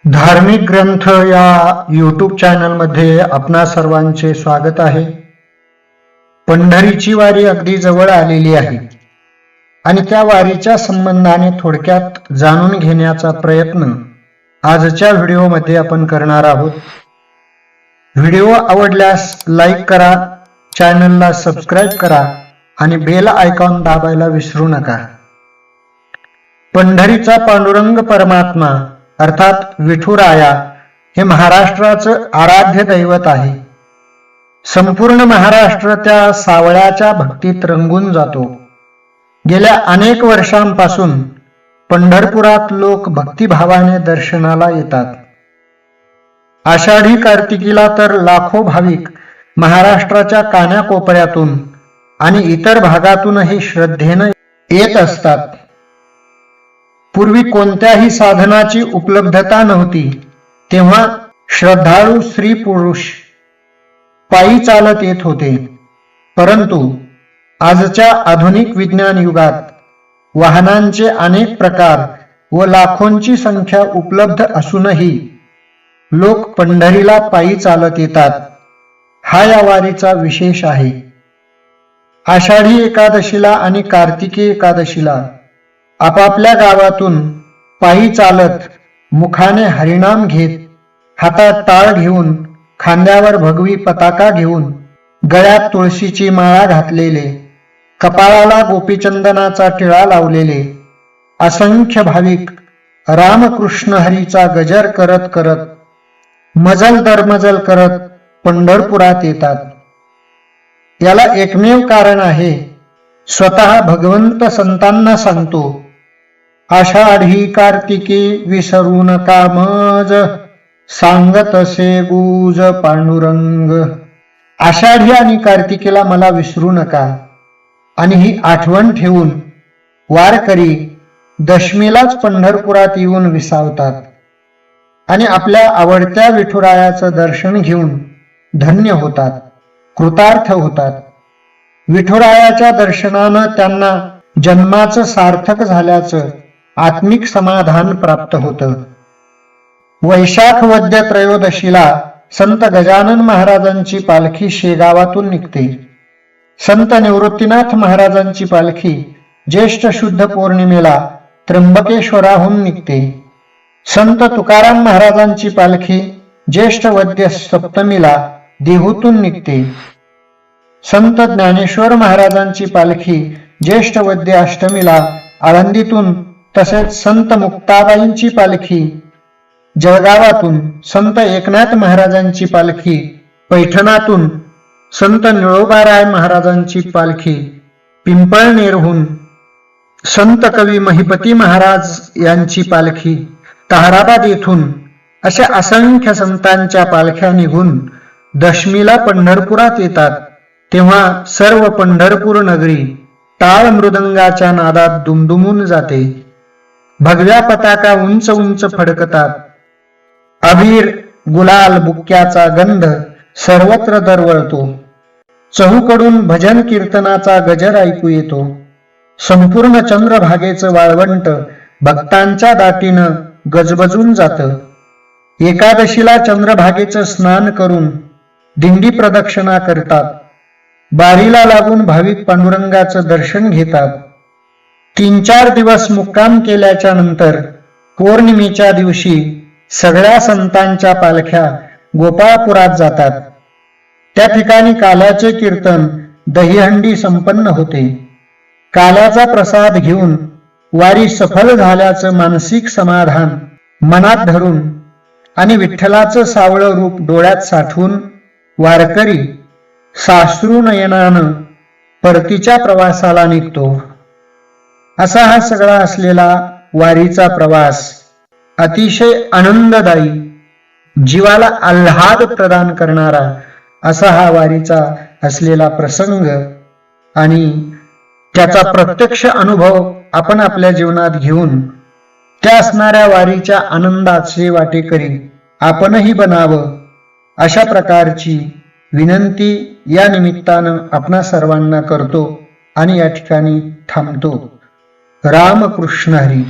धार्मिक ग्रंथ या यूट्यूब चॅनलमध्ये आपणा सर्वांचे स्वागत आहे। पंढरीची वारी अगदी जवळ आलेली आहे आणि त्या वारीच्या संबंधाने थोडक्यात जाणून घेण्याचा प्रयत्न आजच्या व्हिडिओमध्ये आपण करणार आहोत। व्हिडिओ आवडल्यास लाईक करा, चॅनलला सबस्क्राइब करा आणि बेल आयकॉन दाबायला विसरू नका। पंढरीचा पांडुरंग परमात्मा अर्थात विठुराया हे महाराष्ट्राचं आराध्य दैवत आहे। संपूर्ण महाराष्ट्र त्या सावळ्याच्या भक्तीत रंगून जातो। गेल्या अनेक वर्षांपासून पंढरपुरात लोक भक्तिभावाने दर्शनाला येतात। आषाढी कार्तिकीला तर लाखो भाविक महाराष्ट्राच्या कानाकोपऱ्यातून आणि इतर भागातूनही श्रद्धेने येत असतात। पूर्वी कोणत्याही साधनाची उपलब्धता नव्हती, तेव्हा श्रद्धाळू स्त्री पुरुष पायी चालत येत होते। परंतु आजच्या आधुनिक विज्ञान युगात वाहनांचे अनेक प्रकार व लाखोंची संख्या उपलब्ध असूनही लोक पंढरीला पायी चालत येतात। हा या वारीचा विशेष आहे। आषाढी एकादशीला आणि कार्तिकी एकादशीला आपापल्या गावातून पायी चालत मुखाने हरिनाम घेत, हातात टाळ घेऊन, खांद्यावर भगवी पताका घेऊन, गळ्यात तुळशीची माळा घातलेले, कपाळाला गोपीचंदनाचा टिळा लावलेले असंख्य भाविक रामकृष्ण हरीचा गजर करत करत मजल दरमजल करत पंढरपुरात येतात। याला एकमेव कारण आहे, स्वतः भगवंत संतांना सांगतो, आषाढी कार्तिकी विसरू नका मज, सांगत असे गुज पांडुरंग। आषाढी आणि कार्तिकीला मला विसरू नका आणि ही आठवण ठेवून वारकरी दशमीलाच पंढरपुरात येऊन विसावतात आणि आपल्या आवडत्या विठुरायाचं दर्शन घेऊन धन्य होतात, कृतार्थ होतात। विठुरायाच्या दर्शनानं त्यांना जन्माचं सार्थक झाल्याचं आत्मिक समाधान प्राप्त होतं। वैशाख वद्य त्रयोदशीला संत गजानन महाराजांची पालखी शेगावातून निघते। संत निवृत्तीनाथ महाराजांची पालखी ज्येष्ठ शुद्ध पौर्णिमेला त्र्यंबकेश्वराहून निघते। संत तुकाराम महाराजांची पालखी ज्येष्ठ वद्य सप्तमीला देहूतून निघते। संत ज्ञानेश्वर महाराजांची पालखी ज्येष्ठ वद्य अष्टमीला आळंदीतून, तसेच संत मुक्ताबाईंची पालखी जळगावातून, संत एकनाथ महाराजांची पालखी पैठणातून, संत निळोबाराय महाराजांची पालखी पिंपळनेरहून, संत कवी महिपती महाराज यांची पालखी ताहराबाद येथून, अशा असंख्य संतांच्या पालख्या निघून दशमीला पंढरपुरात येतात। तेव्हा सर्व पंढरपूर नगरी टाळ मृदंगाच्या नादात दुमदुमून जाते। भगव्या पताका उंच उंच फडकतात। अबीर गुलाल बुक्क्याचा गंध सर्वत्र दरवळतो। चहूकडून भजन कीर्तनाचा गजर ऐकू येतो। संपूर्ण चंद्रभागेचं वाळवंट भक्तांच्या दाटीनं गजबजून जातं। एकादशीला चंद्रभागेचं स्नान करून दिंडी प्रदक्षिणा करतात। बारीला लागून भाविक पांडुरंगाचं दर्शन घेतात। 3-4 दिवस मुक्काम केल्याच्या नंतर पौर्णिमेच्या दिवशी सगळ्या संतांच्या पालख्या गोपाळपुरात जातात। त्या ठिकाणी काल्याचे कीर्तन, दहीहंडी संपन्न होते। काल्याचा प्रसाद घेऊन वारी सफल झाल्याचं मानसिक समाधान मनात धरून आणि विठ्ठलाचं सावळं रूप डोळ्यात साठवून वारकरी साश्रू नयनानं परतीच्या प्रवासाला निघतो। असा हा सगळा असलेला वारीचा प्रवास अतिशय आनंददायी, जीवाला आल्हाद प्रदान करणारा असा हा वारीचा असलेला प्रसंग आणि त्याचा प्रत्यक्ष अनुभव आपण आपल्या जीवनात घेऊन त्या असणाऱ्या वारीच्या आनंदाचे वाटेकरी आपणही बनावं, अशा प्रकारची विनंती या निमित्तानं आपणा सर्वांना करतो आणि या ठिकाणी थांबतो। रामकृष्ण हरी।